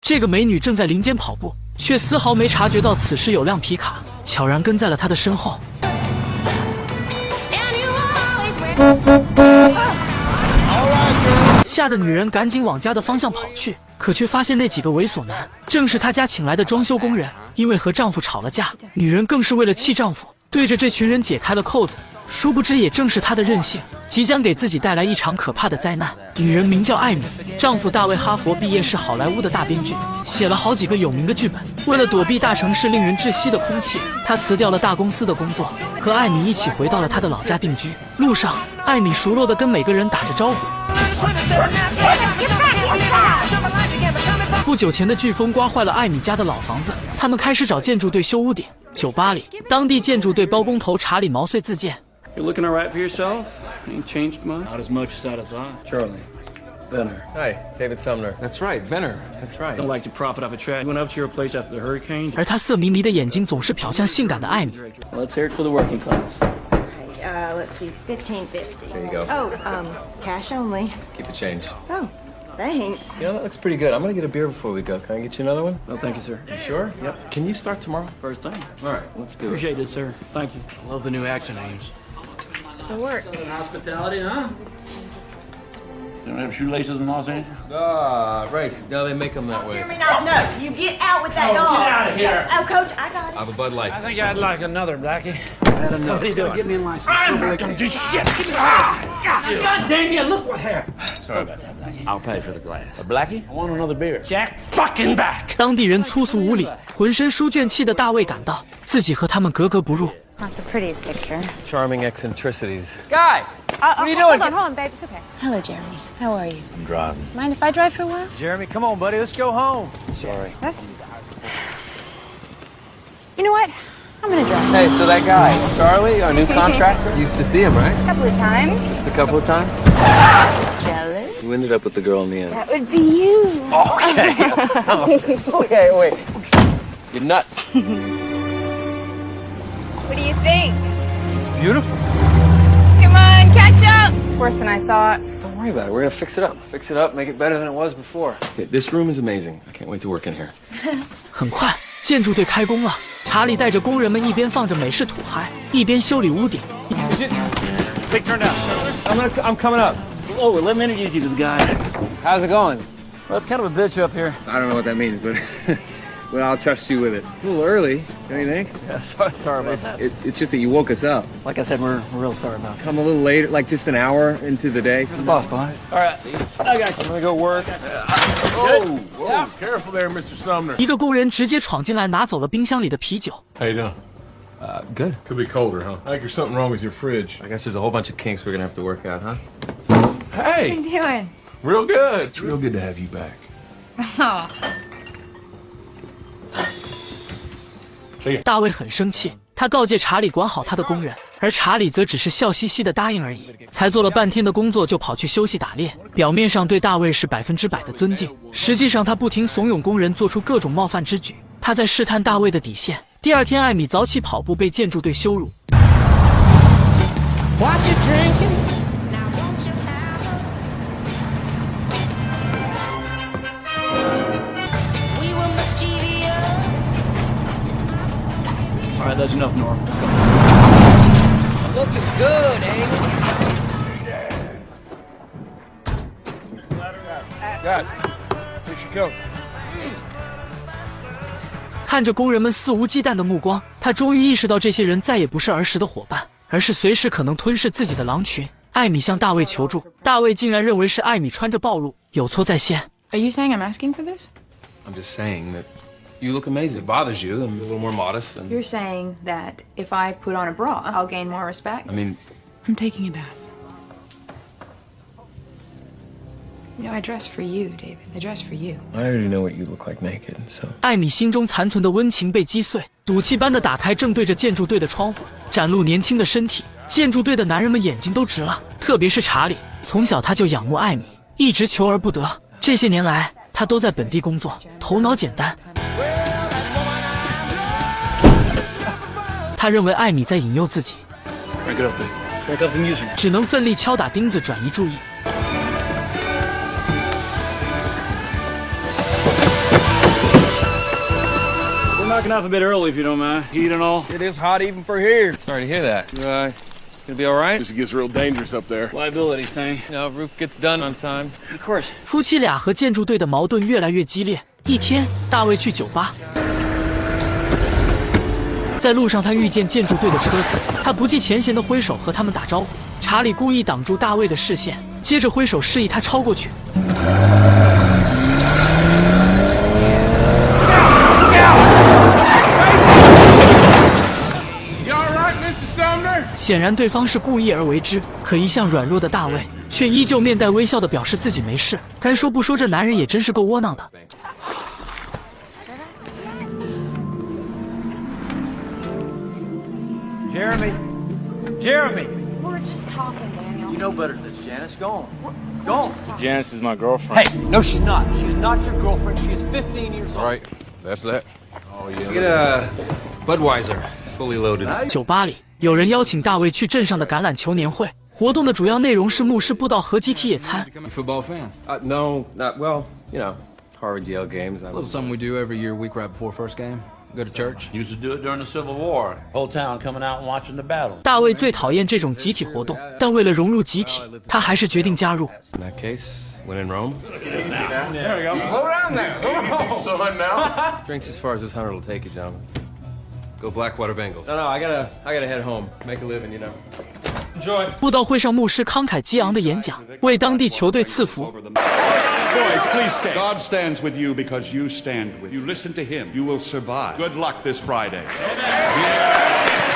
这个美女正在林间跑步，却丝毫没察觉到此时有辆皮卡悄然跟在了她的身后。吓得女人赶紧往家的方向跑去，可却发现那几个猥琐男正是她家请来的装修工人。因为和丈夫吵了架，女人更是为了气丈夫，对着这群人解开了扣子。殊不知，也正是她的任性，即将给自己带来一场可怕的灾难。女人名叫艾米，丈夫大卫哈佛毕业，是好莱坞的大编剧，写了好几个有名的剧本。为了躲避大城市令人窒息的空气，他辞掉了大公司的工作，和艾米一起回到了他的老家定居。路上，艾米熟络地跟每个人打着招呼。不久前的飓风刮坏了艾米家的老房子，他们开始找建筑队修屋顶。酒吧里，当地建筑队包工头查理毛遂自荐。You're looking all right for yourself? Ain't changed much? Not as much as I'd have thought. Charlie. Venner. Hi, David Sumner. That's right, Venner. That's right. Don't like to profit off a tragedy. Went up to your place after the hurricane. 而他色迷离的眼睛总是瞟向性感的艾米。Let's hear it for the working class. Let's see, $15.50. There you go. Oh, cash only. Keep the change. Oh, thanks. You know, that looks pretty good. I'm gonna get a beer before we go. Can I get you another one? No, thank you, sir. You sure? Yep. Can you start tomorrow? First thing. All right, let's do it. Appreciate it, sir. Thank you. Love the new accent names. It's for work. Hospitality, huh? You don't have shoelaces in Los Angeles? Ah, right. Now they make them that way. Jeremy, no. You get out with that dog. Get out of here. Oh, Coach, I got I it. have a Bud Light. I think I'd like another, Blackie. What are you doing? Get me a license. I'm not gonna do shit. God damn you, look what happened. Sorry about that, Blackie. I'll pay for the glass. Blackie, I want another beer. Jack fucking back. 当地人粗俗无礼，浑身书卷气的大卫感到自己和他们格格不入。Not the prettiest picture. Charming eccentricities. Guy! What are you doing? Hold on, babe. It's okay. Hello, Jeremy. How are you? I'm driving. Mind if I drive for a while? Jeremy, come on, buddy. Let's go home. Sorry. That's. You know what? I'm gonna drive. Hey, so that guy, Charlie, our new contractor, you used to see him, right? A couple of times. Just a couple of times? Jealous? You ended up with the girl in the end. That would be you. Okay, wait. You're nuts. What do you think? It's beautiful. Come on, catch up. It's worse than I thought. Don't worry about it. We're gonna fix it up. Fix it up, make it better than it was before. Okay, this room is amazing. I can't wait to work in here. 很快，建筑队开工了。查理带着工人们一边放着美式土嗨，一边修理屋顶。Big turn down. I'm coming up. Oh, let me introduce you to the guy. How's it going? Well, it's kind of a bitch up here. I don't know what that means, but well, I'll trust you with it. A little early, don't you think? Yeah, sorry about that. It's just that you woke us up. Like I said, we're real sorry about it. Come a little later, like just an hour into the day. The boss, boy. All right, I got you. I'm gonna go work. Whoa, careful there, Mr. Sumner. 一个工人直接闯进来，拿走了冰箱里的啤酒。 How you doing? Good. Could be colder, huh? I think there's something wrong with your fridge. I guess there's a whole bunch of kinks we're gonna have to work out, huh? Hey, What are you doing? real good. It's real good to have you back. Oh. 大卫很生气，他告诫查理管好他的工人，而查理则只是笑嘻嘻的答应而已。才做了半天的工作就跑去休息打猎，表面上对大卫是100%的尊敬，实际上他不停怂恿工人做出各种冒犯之举，他在试探大卫的底线。第二天，艾米早起跑步被建筑队羞辱。What you drinking? All right, that's enough, Norm. Looking good, ain't it? Dad, we should go. 看着工人们肆无忌惮的目光，他终于意识到这些人再也不是儿时的伙伴，而是随时可能吞噬自己的狼群。艾米向大卫求助，大卫竟然认为是艾米穿着暴露，有错在先。 Are you saying I'm asking for this? I'm just saying that you look amazing. It bothers you. I'm a little more modest. And You're saying that if I put on a bra, I'll gain more respect? I mean, I'm taking a bath. You know, I dress for you, David. I dress for you. I already know what you look like naked, so. 艾米心中残存的温情被击碎，赌气般的打开正对着建筑队的窗户，展露年轻的身体。建筑队的男人们眼睛都直了，特别是查理，从小他就仰慕艾米，一直求而不得。这些年来，他都在本地工作，头脑简单。他认为艾米在引诱自己， Break it up, baby. Break up the music. 只能奋力敲打钉子转移注意。Stocking up a bit early if you don't mind. Heat and all. It is hot even for here. Sorry to hear that. You, gonna be all right? This gets real dangerous up there. Liability thing. You know, roof gets done on time. Of course. 夫妻俩和建筑队的矛盾越来越激烈。一天，大卫去酒吧，在路上他遇见建筑队的车子，他不计前嫌的挥手和他们打招呼。查理故意挡住大卫的视线，接着挥手示意他超过去。显然对方是故意而为之，可一向软弱的大卫却依旧面带微笑地表示自己没事。该说不说，这男人也真是够窝囊的。Jeremy. We're just talking, Daniel. You know better than this, Janice. Go on. Go on. Janice is my girlfriend. Hey, no, she's not. She's not your girlfriend. She is 15 years old. All right, that's that. Oh yeah. Get a Budweiser, fully loaded. 酒吧里，有人邀请大卫去镇上的橄榄球年会。活动的主要内容是牧师布道和集体野餐。You a football fan? No, not well. You know, Harvard Yale games. A little something we do every year, week right before first game. Go to church. Used to do it during the Civil War. Whole town coming out and watching the battle. 大卫最讨厌这种集体活动，但为了融入集体，他还是决定加入。 In that case, when in Rome. There we go. Slow down there. So now. Drinks as far as this hunter will take you, gentlemen. Go Blackwater Bengals. No, I gotta head home, make a living, you know. Enjoy. 布道会上，牧师慷慨激昂的演讲，为当地球队赐福。 Boys, please stand. God stands with you because you stand with. You listen to Him. You will survive. Good luck this Friday.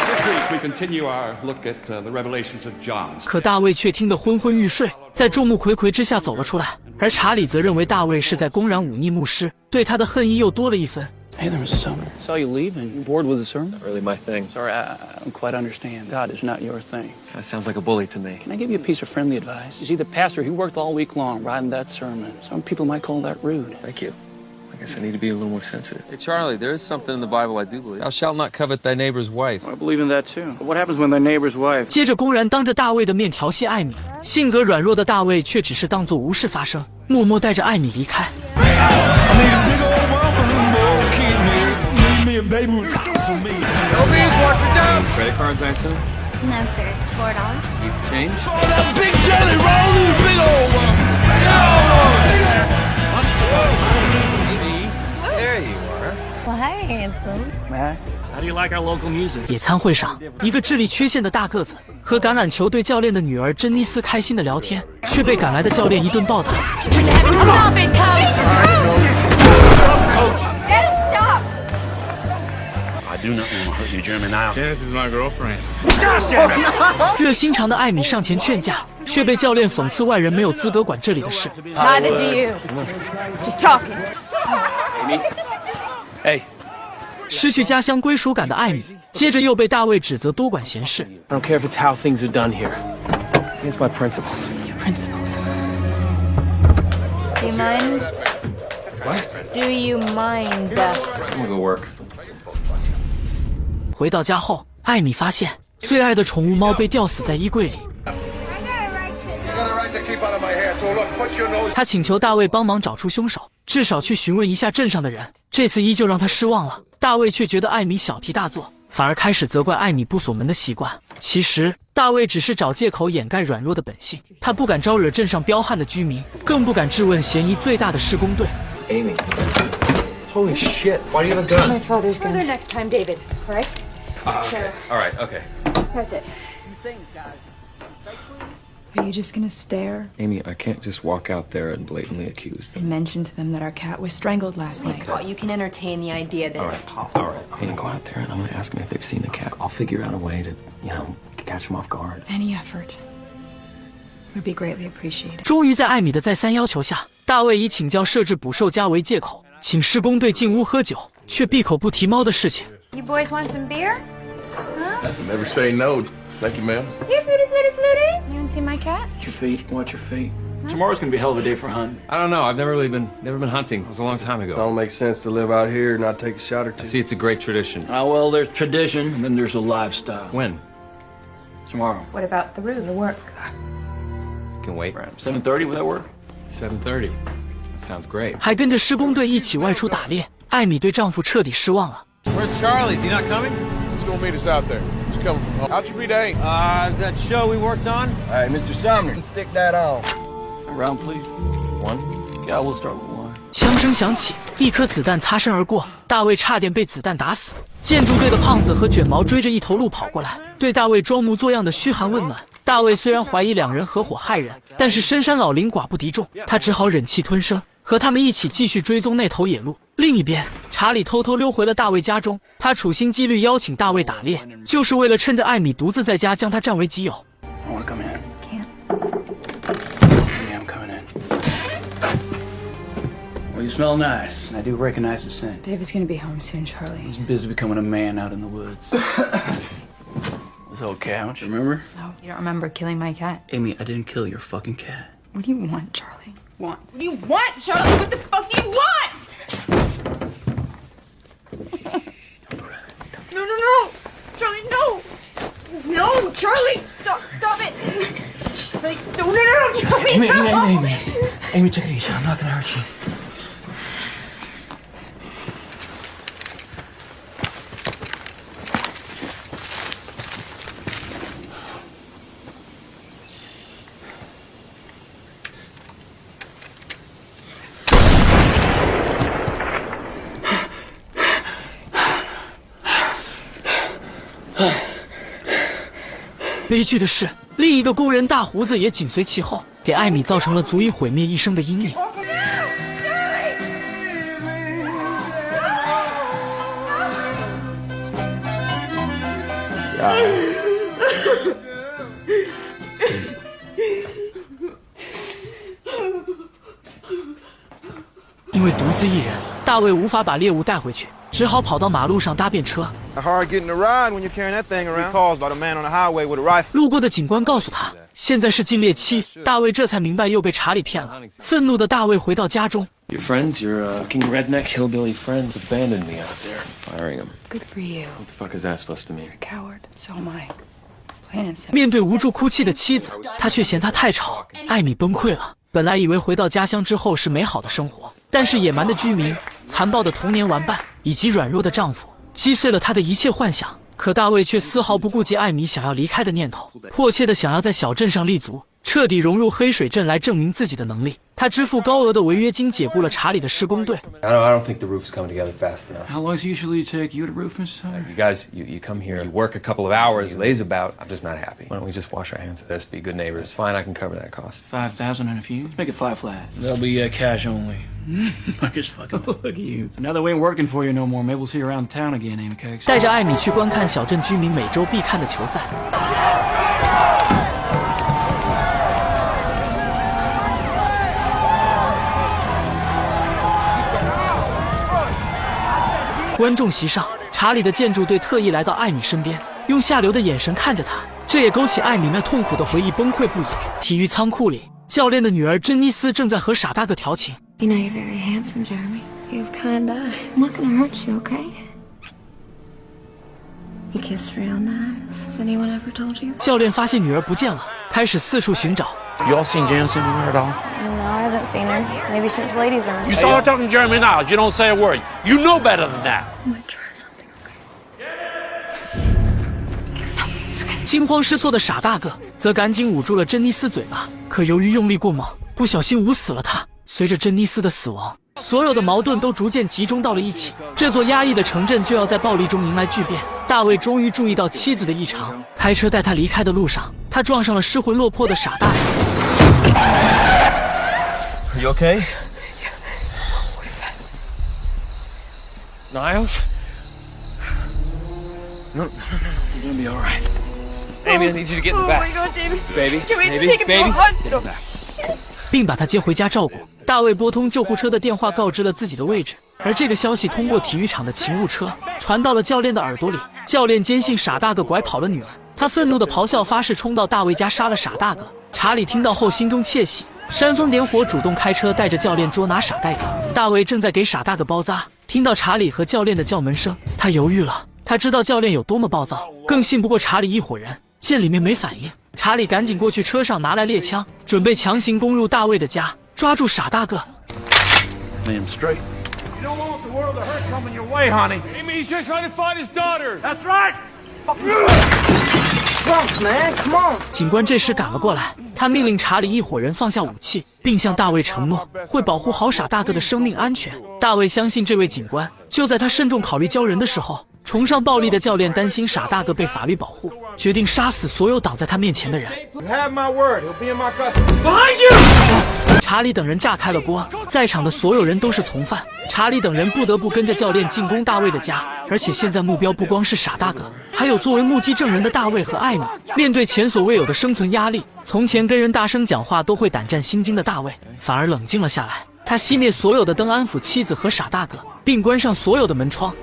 This week we continue our look at the revelations of John. 可大卫却听得昏昏欲睡，在众目睽睽之下走了出来。而查理则认为大卫是在公然忤逆牧师，对他的恨意又多了一分。 Hey there, Mr. Sumner. Saw you leave and you're bored with the sermon? Not really my thing. Sorry, I don't quite understand. God is not your thing. That sounds like a bully to me. Can I give you a piece of friendly advice? You see, the pastor, he worked all week long writing that sermon. Some people might call that rude. Thank you. I guess I need to be a little more sensitive. Hey, Charlie, there is something in the Bible I do believe. Thou shalt not covet thy neighbor's wife. I believe in that too. But what happens when their neighbor's wife? 接着公然当着大卫的面调戏艾米，性格软弱的大卫却只是当作无事发生，默默带着艾米离开。 Credit cards, I assume? No, sir. $4. Keep the change? There you are. Well, hey, handsome. Matt, how do you like our local music? 野餐会上，一个智力缺陷的大个子和橄榄球队教练的女儿珍妮斯开心的聊天，却被赶来的教练一顿暴打。 Stop it, Coach! Stop! I do not want to hurt you, Jeremy. Now, Janice is my girlfriend. 热心肠的艾米上前劝架，却被教练讽刺外人没有资格管这里的事。 Neither do you. Just talking. Hey. 失去家乡归属感的艾米，接着又被大卫指责多管闲事。 I don't care if it's how things are done here. It's my principles. Principles. Do you mind? What? Do you mind? I'm gonna go work. 回到家后，艾米发现最爱的宠物猫被吊死在衣柜里。她请求大卫帮忙找出凶手，至少去询问一下镇上的人。这次依旧让他失望了。大卫却觉得艾米小题大做，反而开始责怪艾米不锁门的习惯。其实，大卫只是找借口掩盖软弱的本性。他不敢招惹镇上彪悍的居民，更不敢质问嫌疑最大的施工队。 Amy. Holy shit. Why do you have a gun? My father's gonna. Further next time, David. All right? Okay. All right, okay. That's it. Are you just gonna stare? Amy, I can't just walk out there and blatantly accuse I them. mentioned to them that our cat was strangled last night. Paul, you can entertain the idea that it's possible. All right. I'm gonna go out there and I'm gonna ask them if they've seen the cat. I'll figure out a way to, catch them off guard. Any effort would be greatly appreciated. 终于在艾米的再三要求下，大卫以请教设置捕兽夹为借口，请施工队进屋喝酒，却闭口不提猫的事情。 You boys want some beer? Never say no. Thank you, ma'am. You fluty, fluty, fluty. You haven't seen my cat? Watch your feet. Watch your feet. Tomorrow's gonna be a hell of a day for hunting. I don't know. I've never been hunting. It was a long time ago. Don't make sense to live out here and not take a shot or I two. see it's a great tradition. Well, there's tradition, and then there's a lifestyle. When? Tomorrow. What about the room, the work? Can wait. 7:30, would that work? 7:30. That sounds great. 还跟着施工队一起外出打猎。艾米对丈夫彻底失望了。Where's Charlie? Is he not coming? He's gonna meet us out there. He's coming from home. How'd your day? That show we worked on? All right, Mr. Sumner, stick that on. Round please. One. Yeah, we'll start with one. 枪声响起，一颗子弹擦身而过，大卫差点被子弹打死。建筑队的胖子和卷毛追着一头鹿跑过来，对大卫装模作样的嘘寒问暖。大卫虽然怀疑两人合伙害人，但是深山老林寡不敌众，他只好忍气吞声，和他们一起继续追踪那头野鹿。另一边，查理偷偷溜回了大卫家中，他处心积虑邀请大卫打猎，就是为了趁着艾米独自在家将他占为己有。I wanna come in. Can't. Yeah, I'm coming in. Well, you smell nice. And I do recognize the scent. David's gonna be home soon, Charlie. He's busy becoming a man out in the woods. This old couch, remember? No, you don't remember killing my cat. Amy, I didn't kill your fucking cat. What do you want, Charlie? What do you want, Charlie? What the fuck do you want? No. Charlie, no. No, Charlie. Stop it. Like, no, Charlie, Amy, no. Amy, take it easy. I'm not gonna hurt you. Oh. 悲剧的是，另一个工人大胡子也紧随其后，给艾米造成了足以毁灭一生的阴影。因为独自一人，大卫无法把猎物带回去，只好跑到马路上搭便车。Hard getting a ride when you're carrying that thing around. Caused by the man on the highway with a rifle. 路过的警官告诉他，现在是禁猎期。大卫这才明白又被查理骗了。愤怒的大卫回到家中。Your friends, your fucking redneck hillbilly friends abandoned me out there. Firing them. Good for you. What the fuck is that supposed to mean? You're a coward. So am I. Plain and simple. 面对无助哭泣的妻子，他却嫌她太吵。艾米崩溃了。本来以为回到家乡之后是美好的生活，但是野蛮的居民、残暴的童年玩伴以及软弱的丈夫，击碎了他的一切幻想。可大卫却丝毫不顾及艾米想要离开的念头，迫切地想要在小镇上立足，彻底融入黑水镇来证明自己的能力。他支付高额的违约金，解雇了查理的施工队。I don't think the roof's coming together fast enough. How long does it usually take you to roof, Mr. Sumner? You guys, you come here, you work a couple of hours, he lays about. I'm just not happy. Why don't we just wash our hands of this, be good neighbors? It's fine, I can cover that cost. 5,000 and a few. Let's make it 5 flat. That'll be cash only. I just fucking look at you. So now that we ain't working for you no more, maybe we'll see you around town again, Amy Cakes. 带着艾米去观看小镇居民每周必看的球赛。观众席上，查理的建筑队特意来到艾米身边，用下流的眼神看着她，这也勾起艾米那痛苦的回忆，崩溃不已。体育仓库里，教练的女儿珍妮斯正在和傻大个调情。You know you're very handsome, Jeremy. You have kind eye. I'm not gonna hurt you, okay? You kissed real nice. Has anyone ever told you? 教练发现女儿不见了，开始四处寻找。You all seen Jan anywhere at all? No, I haven't seen her. Maybe she was ladies' room. You saw her talking to Jeremy Niles. You don't say a word. You know better than that. I might try something, okay? 惊慌失措的傻大个则赶紧捂住了珍妮斯嘴巴，可由于用力过猛，不小心捂死了她。随着珍妮斯的死亡，所有的矛盾都逐渐集中到了一起，这座压抑的城镇就要在暴力中迎来巨变。大卫终于注意到妻子的异常，开车带她离开的路上，他撞上了失魂落魄的傻大个。Are you okay? What is that? Niles? No. You're gonna be all right. Amy, I need you to get in the back. Oh my God, David. Baby, Can we baby, take him to baby. a hospital? 并把他接回家照顾。大卫拨通救护车的电话，告知了自己的位置。而这个消息通过体育场的勤务车传到了教练的耳朵里。教练坚信傻大个拐跑了女儿，他愤怒的咆哮，发誓冲到大卫家杀了傻大个。查理听到后心中窃喜，煽风点火，主动开车带着教练捉拿傻大个。大卫正在给傻大个包扎，听到查理和教练的叫门声，他犹豫了。他知道教练有多么暴躁，更信不过查理一伙人。见里面没反应，查理赶紧过去车上拿来猎枪，准备强行攻入大卫的家，抓住傻大个。Man straight. You don't want the world know the hurt's coming your way, honey. Amy, he's just trying to find his daughter. That's right. 警官这时赶了过来，他命令查理一伙人放下武器，并向大卫承诺会保护好傻大个的生命安全。大卫相信这位警官，就在他慎重考虑交人的时候，崇尚暴力的教练担心傻大个被法律保护，决定杀死所有挡在他面前的人。You have my word. He'll be in my custody. Behind you! 查理等人炸开了锅，在场的所有人都是从犯。查理等人不得不跟着教练进攻大卫的家，而且现在目标不光是傻大个，还有作为目击证人的大卫和艾米。面对前所未有的生存压力，从前跟人大声讲话都会胆战心惊的大卫，反而冷静了下来。他熄灭所有的灯，安抚妻子和傻大个，并关上所有的门窗。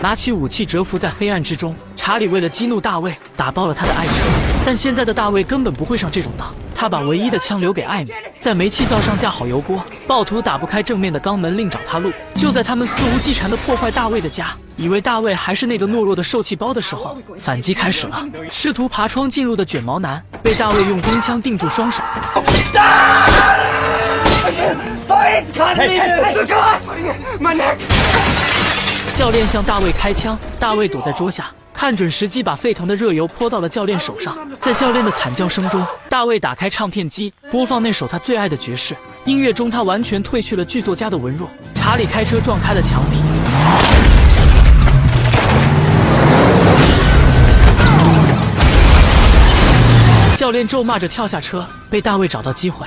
拿起武器蛰伏在黑暗之中，查理为了激怒大卫，打爆了他的爱车。但现在的大卫根本不会上这种当，他把唯一的枪留给艾米，在煤气灶上架好油锅。暴徒打不开正面的钢门，另找他路。就在他们肆无忌惮地破坏大卫的家，以为大卫还是那个懦弱的受气包的时候，反击开始了。试图爬窗进入的卷毛男被大卫用弓枪定住双手。教练向大卫开枪，大卫躲在桌下，看准时机把沸腾的热油泼到了教练手上。在教练的惨叫声中，大卫打开唱片机，播放那首他最爱的爵士。音乐中，他完全褪去了剧作家的文弱。查理开车撞开了墙壁。教练咒骂着跳下车，被大卫找到机会。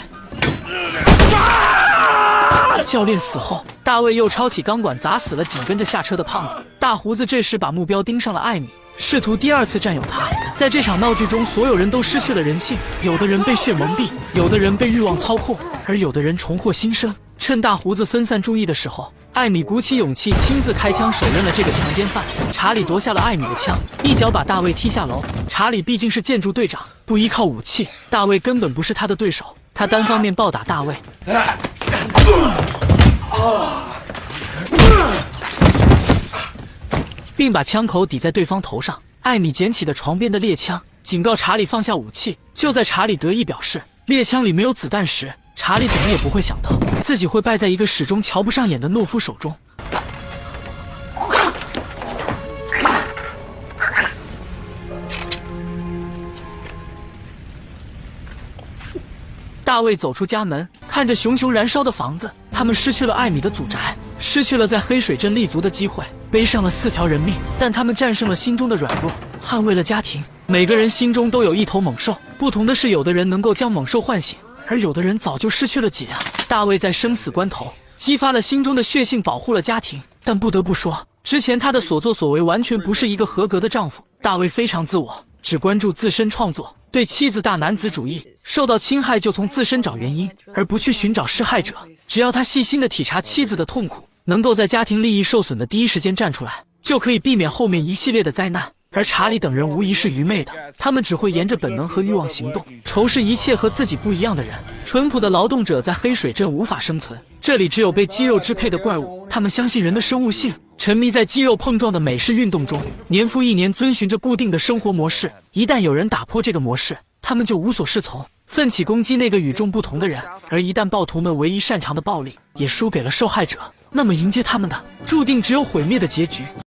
教练死后，大卫又抄起钢管砸死了紧跟着下车的胖子。大胡子这时把目标盯上了艾米，试图第二次占有她。在这场闹剧中，所有人都失去了人性，有的人被血蒙蔽，有的人被欲望操控，而有的人重获新生。趁大胡子分散注意的时候，艾米鼓起勇气亲自开枪手刃了这个强奸犯。查理夺下了艾米的枪，一脚把大卫踢下楼。查理毕竟是建筑队长，不依靠武器，大卫根本不是他的对手。他单方面暴打大卫。并把枪口抵在对方头上。艾米捡起的床边的猎枪，警告查理放下武器。就在查理得意表示猎枪里没有子弹时，查理怎么也不会想到自己会败在一个始终瞧不上眼的懦夫手中。大卫走出家门，看着熊熊燃烧的房子，他们失去了艾米的祖宅，失去了在黑水镇立足的机会，背上了4条人命。但他们战胜了心中的软弱，捍卫了家庭。每个人心中都有一头猛兽，不同的是，有的人能够将猛兽唤醒，而有的人早就失去了脊梁。大卫在生死关头激发了心中的血性，保护了家庭。但不得不说，之前他的所作所为完全不是一个合格的丈夫。大卫非常自我，只关注自身创作，对妻子大男子主义，受到侵害就从自身找原因，而不去寻找施害者。只要他细心地体察妻子的痛苦，能够在家庭利益受损的第一时间站出来，就可以避免后面一系列的灾难。而查理等人无疑是愚昧的，他们只会沿着本能和欲望行动，仇视一切和自己不一样的人。淳朴的劳动者在黑水镇无法生存，这里只有被肌肉支配的怪物。他们相信人的生物性，沉迷在肌肉碰撞的美式运动中，年复一年遵循着固定的生活模式。一旦有人打破这个模式，他们就无所适从，奋起攻击那个与众不同的人。而一旦暴徒们唯一擅长的暴力也输给了受害者，那么迎接他们的注定只有毁灭的结局。